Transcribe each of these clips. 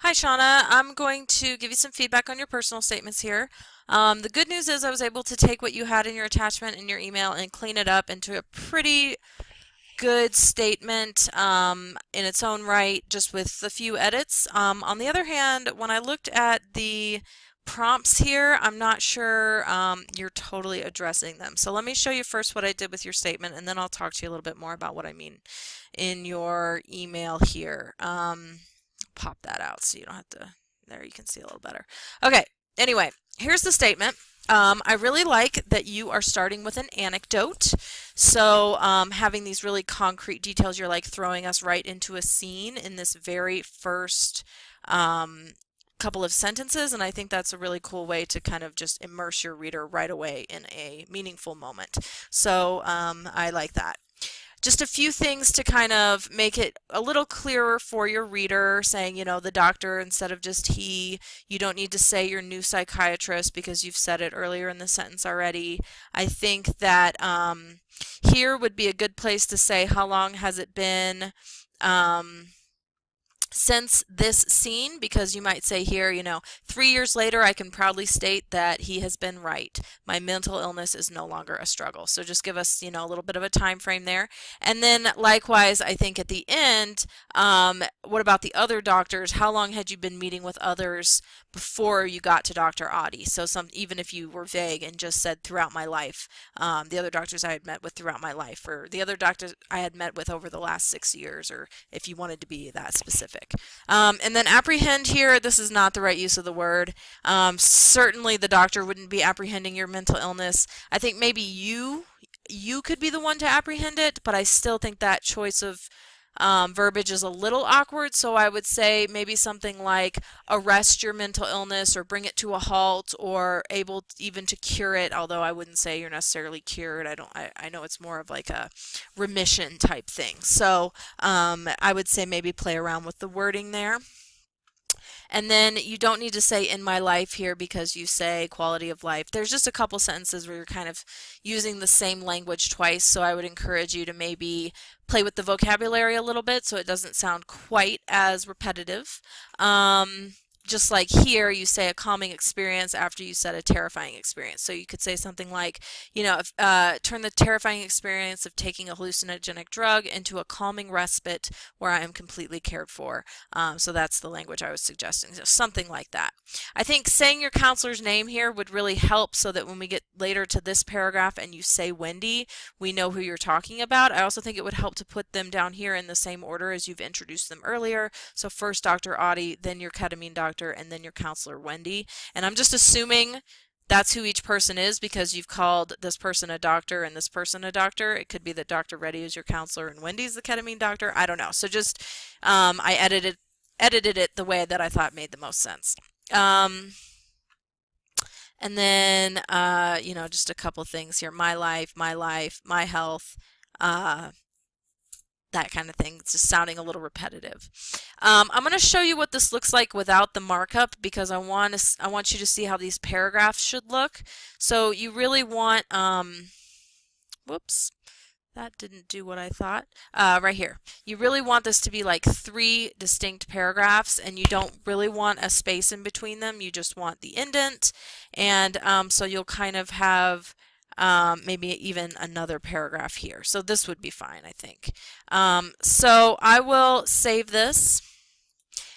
Hi, Shauna. I'm going to give you some feedback on your personal statements here. The good news is I was able to take what you had in your attachment in your email and clean it up into a pretty good statement in its own right, just with a few edits. On the other hand, when I looked at the prompts here, I'm not sure you're totally addressing them. So let me show you first what I did with your statement, and then I'll talk to you a little bit more about what I mean in your email here. Pop that out so you don't have to, there you can see a little better. Okay, anyway, here's the statement. I really like that you are starting with an anecdote. So having these really concrete details, you're like throwing us right into a scene in this very first couple of sentences, and I think that's a really cool way to kind of just immerse your reader right away in a meaningful moment. So I like that. Just a few things to kind of make it a little clearer for your reader, saying, you know, the doctor instead of just he. You don't need to say your new psychiatrist because you've said it earlier in the sentence already. I think that here would be a good place to say how long has it been since this scene, because you might say here, you know, 3 years later, I can proudly state that he has been right. My mental illness is no longer a struggle. So just give us, you know, a little bit of a time frame there. And then likewise, I think at the end, what about the other doctors? How long had you been meeting with others before you got to Dr. Audi? So even if you were vague and just said throughout my life, the other doctors I had met with throughout my life, or the other doctors I had met with over the last 6 years, or if you wanted to be that specific. And then apprehend here, this is not the right use of the word. Certainly the doctor wouldn't be apprehending your mental illness. I think maybe you could be the one to apprehend it, but I still think that choice of verbiage is a little awkward, so I would say maybe something like arrest your mental illness or bring it to a halt or able even to cure it, although I wouldn't say you're necessarily cured. I know it's more of like a remission type thing. So I would say maybe play around with the wording there. And then you don't need to say in my life here because you say quality of life. There's just a couple sentences where you're kind of using the same language twice, so I would encourage you to maybe play with the vocabulary a little bit so it doesn't sound quite as repetitive. Just like here, you say a calming experience after you said a terrifying experience. So you could say something like, you know, turn the terrifying experience of taking a hallucinogenic drug into a calming respite where I am completely cared for. So that's the language I was suggesting. So something like that. I think saying your counselor's name here would really help so that when we get later to this paragraph and you say Wendy, we know who you're talking about. I also think it would help to put them down here in the same order as you've introduced them earlier. So first Dr. Audi, then your ketamine doctor, and then your counselor Wendy. And I'm just assuming that's who each person is because you've called this person a doctor and this person a doctor. It could be that Dr. Reddy is your counselor and Wendy's the ketamine doctor. I don't know. So just I edited it the way that I thought made the most sense. And then you know, just a couple things here. My life, my health, that kind of thing. It's just sounding a little repetitive. I'm going to show you what this looks like without the markup because I want you to see how these paragraphs should look. So you really want, whoops, that didn't do what I thought. Right here. You really want this to be like 3 distinct paragraphs, and you don't really want a space in between them. You just want the indent, and so you'll kind of have maybe even another paragraph here. So this would be fine, I think. So I will save this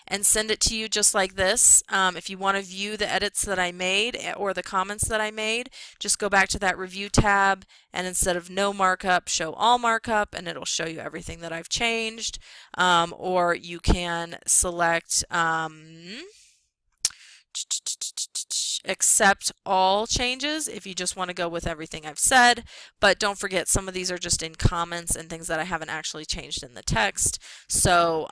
and send it to you just like this. If you want to view the edits that I made or the comments that I made, just go back to that review tab and instead of no markup, show all markup, and it'll show you everything that I've changed. Or you can select accept all changes if you just want to go with everything I've said, but don't forget some of these are just in comments and things that I haven't actually changed in the text, so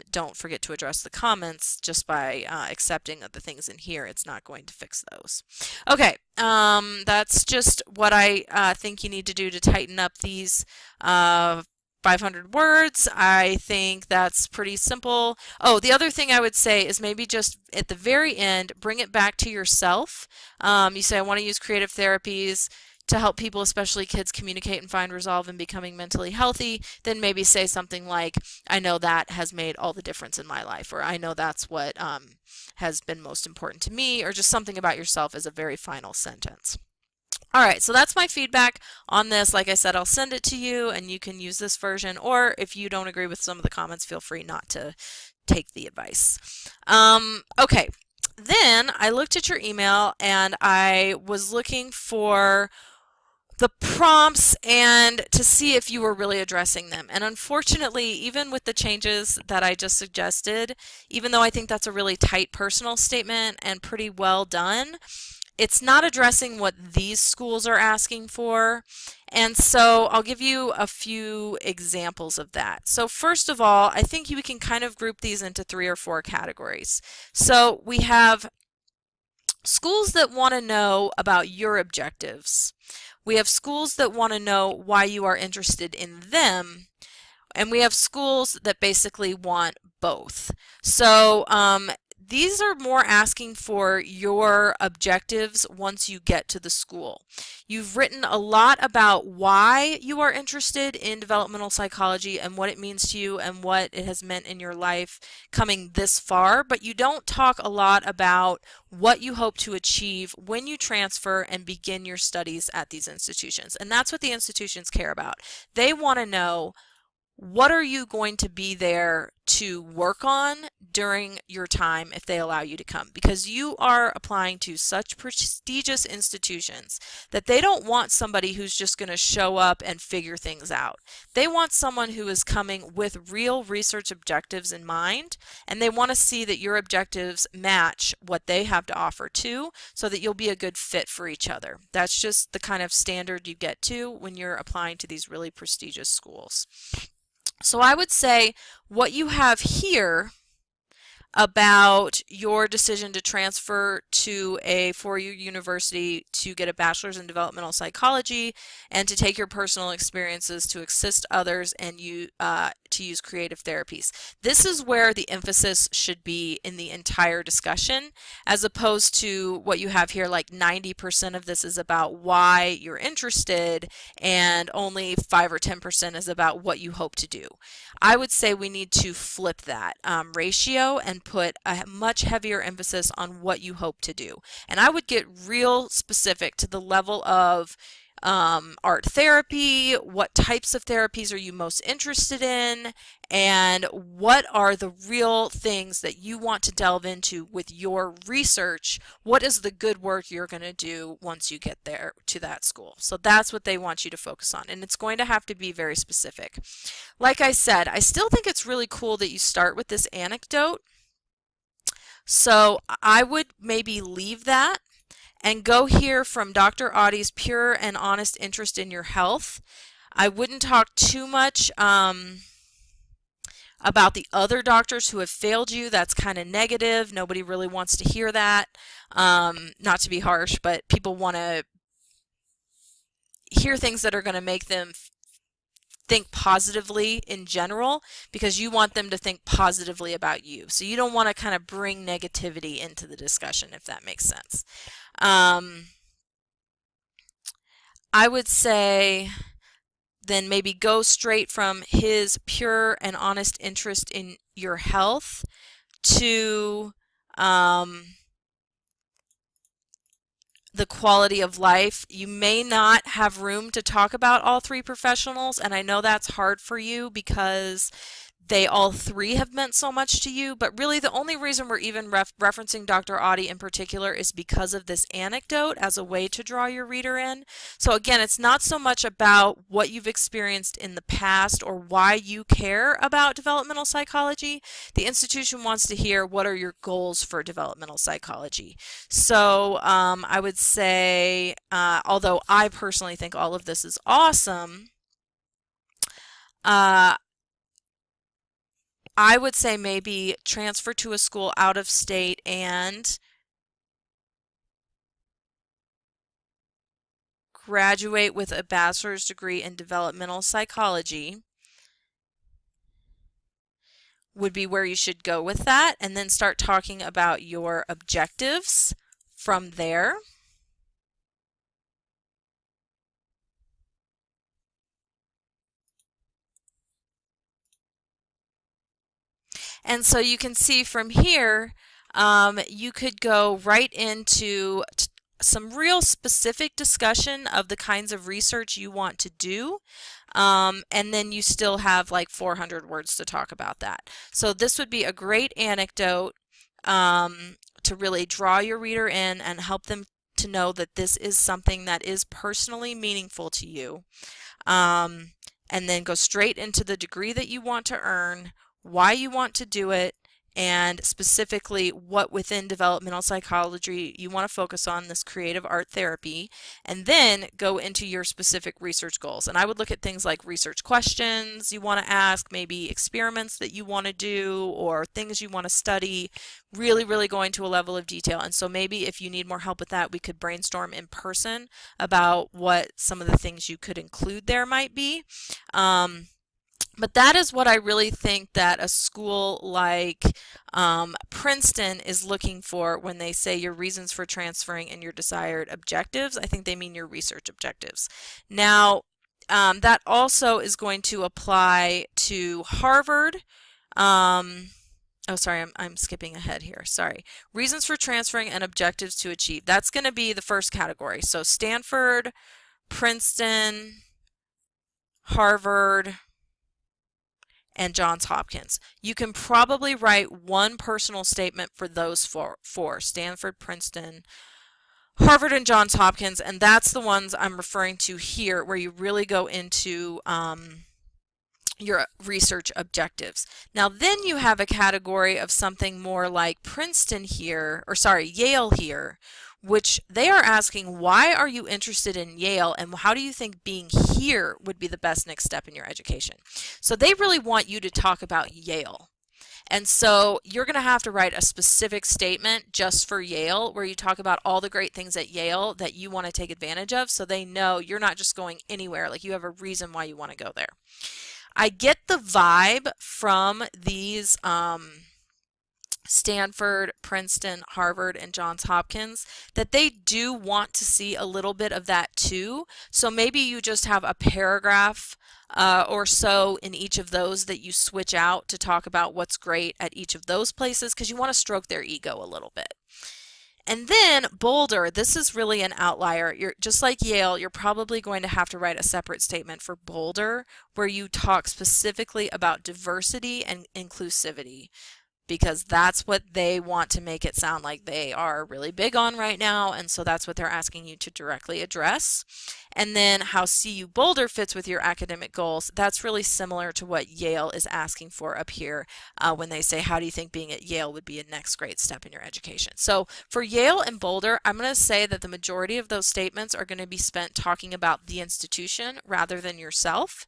don't forget to address the comments just by accepting the things in here. It's not going to fix those. Okay, that's just what I think you need to do to tighten up these 500 words. I think that's pretty simple. Oh, the other thing I would say is maybe just at the very end, bring it back to yourself. You say, I want to use creative therapies. to help people, especially kids, communicate and find resolve in becoming mentally healthy, then maybe say something like, I know that has made all the difference in my life, or I know that's what has been most important to me, or just something about yourself as a very final sentence. All right, so that's my feedback on this. Like I said, I'll send it to you and you can use this version, or if you don't agree with some of the comments, feel free not to take the advice. Okay, then I looked at your email and I was looking for the prompts and to see if you were really addressing them. And unfortunately, even with the changes that I just suggested, even though I think that's a really tight personal statement and pretty well done, it's not addressing what these schools are asking for. And so I'll give you a few examples of that. So first of all, I think we can kind of group these into 3 or 4 categories. So we have schools that want to know about your objectives. We have schools that want to know why you are interested in them. And we have schools that basically want both. So these are more asking for your objectives once you get to the school. You've written a lot about why you are interested in developmental psychology and what it means to you and what it has meant in your life coming this far, but you don't talk a lot about what you hope to achieve when you transfer and begin your studies at these institutions. And that's what the institutions care about. They want to know, what are you going to be there to work on during your time if they allow you to come? Because you are applying to such prestigious institutions that they don't want somebody who's just going to show up and figure things out. They want someone who is coming with real research objectives in mind, and they want to see that your objectives match what they have to offer too, so that you'll be a good fit for each other. That's just the kind of standard you get to when you're applying to these really prestigious schools. So I would say what you have here about your decision to transfer to a four-year university to get a bachelor's in developmental psychology and to take your personal experiences to assist others and to use creative therapies. This is where the emphasis should be in the entire discussion, as opposed to what you have here, like 90% of this is about why you're interested and only 5 or 10% is about what you hope to do. I would say we need to flip that ratio and put a much heavier emphasis on what you hope to do. And I would get real specific to the level of art therapy, what types of therapies are you most interested in, and what are the real things that you want to delve into with your research. What is the good work you're going to do once you get there to that school? So that's what they want you to focus on, and it's going to have to be very specific. Like I said, I still think it's really cool that you start with this anecdote. So I would maybe leave that and go here from Dr. Audie's pure and honest interest in your health. I wouldn't talk too much about the other doctors who have failed you. That's kind of negative. Nobody really wants to hear that. Not to be harsh, but people want to hear things that are going to make them think positively in general, because you want them to think positively about you. So you don't want to kind of bring negativity into the discussion, if that makes sense. I would say then maybe go straight from his pure and honest interest in your health to the quality of life. You may not have room to talk about all three professionals, and I know that's hard for you because they all three have meant so much to you, but really the only reason we're even referencing Dr. Audie in particular is because of this anecdote as a way to draw your reader in. So again, it's not so much about what you've experienced in the past or why you care about developmental psychology. The institution wants to hear what are your goals for developmental psychology. So I would say, although I personally think all of this is awesome, I would say maybe transfer to a school out of state and graduate with a bachelor's degree in developmental psychology would be where you should go with that, and then start talking about your objectives from there. And so you can see from here, you could go right into some real specific discussion of the kinds of research you want to do. And then you still have like 400 words to talk about that. So this would be a great anecdote to really draw your reader in and help them to know that this is something that is personally meaningful to you. And then go straight into the degree that you want to earn, why you want to do it, and specifically what within developmental psychology you want to focus on, this creative art therapy, and then go into your specific research goals. And I would look at things like research questions you want to ask, maybe experiments that you want to do, or things you want to study, really going to a level of detail. And so maybe if you need more help with that, we could brainstorm in person about what some of the things you could include there might be. But that is what I really think that a school like Princeton is looking for when they say your reasons for transferring and your desired objectives. I think they mean your research objectives. Now, that also is going to apply to Harvard. Oh, sorry, I'm skipping ahead here. Sorry. Reasons for transferring and objectives to achieve. That's going to be the first category. So Stanford, Princeton, Harvard, and Johns Hopkins. You can probably write one personal statement for those four, Stanford, Princeton, Harvard, and Johns Hopkins, and that's the ones I'm referring to here, where you really go into your research objectives. Now then you have a category of something more like Princeton here, or sorry, Yale here, which they are asking, why are you interested in Yale and how do you think being here would be the best next step in your education? So they really want you to talk about Yale. And so you're going to have to write a specific statement just for Yale where you talk about all the great things at Yale that you want to take advantage of, so they know you're not just going anywhere, like you have a reason why you want to go there. I get the vibe from these Stanford, Princeton, Harvard, and Johns Hopkins that they do want to see a little bit of that too. So maybe you just have a paragraph or so in each of those that you switch out to talk about what's great at each of those places, because you want to stroke their ego a little bit. And then Boulder, this is really an outlier. You're just like Yale, you're probably going to have to write a separate statement for Boulder where you talk specifically about diversity and inclusivity, because that's what they want to make it sound like they are really big on right now, and so that's what they're asking you to directly address. And then how CU Boulder fits with your academic goals, that's really similar to what Yale is asking for up here when they say, how do you think being at Yale would be a next great step in your education? So for Yale and Boulder, I'm going to say that the majority of those statements are going to be spent talking about the institution rather than yourself.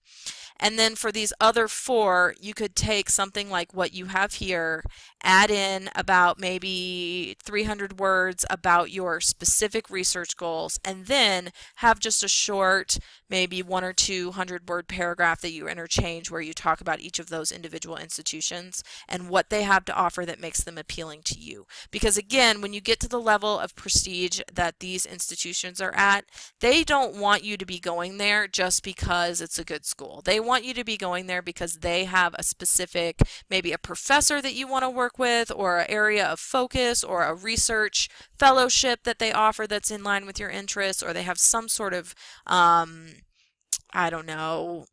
And then for these other four, you could take something like what you have here, add in about maybe 300 words about your specific research goals, and then have just a short, maybe 100 or 200 word paragraph that you interchange where you talk about each of those individual institutions and what they have to offer that makes them appealing to you. Because again, when you get to the level of prestige that these institutions are at, they don't want you to be going there just because it's a good school. They want you to be going there because they have a specific, maybe a professor that you want to work with, or an area of focus, or a research fellowship that they offer that's in line with your interests, or they have some sort of I don't know,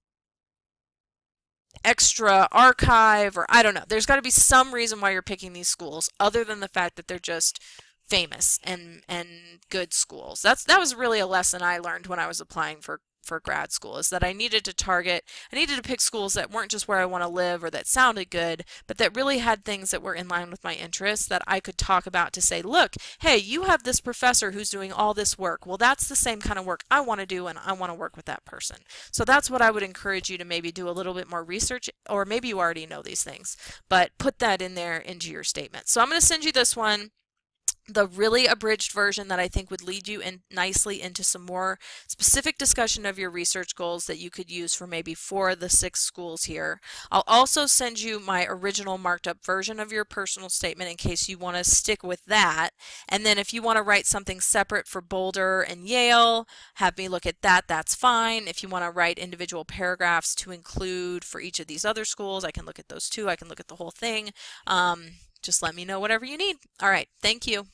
extra archive, or I don't know. There's got to be some reason why you're picking these schools other than the fact that they're just famous and good schools. That was really a lesson I learned when I was applying for grad school, is that I needed to pick schools that weren't just where I want to live or that sounded good, but that really had things that were in line with my interests that I could talk about to say, look, hey, you have this professor who's doing all this work. Well, that's the same kind of work I want to do, and I want to work with that person. So that's what I would encourage you to maybe do a little bit more research, or maybe you already know these things, but put that in there into your statement. So I'm going to send you this one. the really abridged version that I think would lead you in nicely into some more specific discussion of your research goals that you could use for maybe 4 of the 6 schools here. I'll also send you my original marked up version of your personal statement in case you want to stick with that. And then if you want to write something separate for Boulder and Yale, have me look at that, that's fine. If you want to write individual paragraphs to include for each of these other schools, I can look at those too. I can look at the whole thing. Just let me know whatever you need. All right, thank you.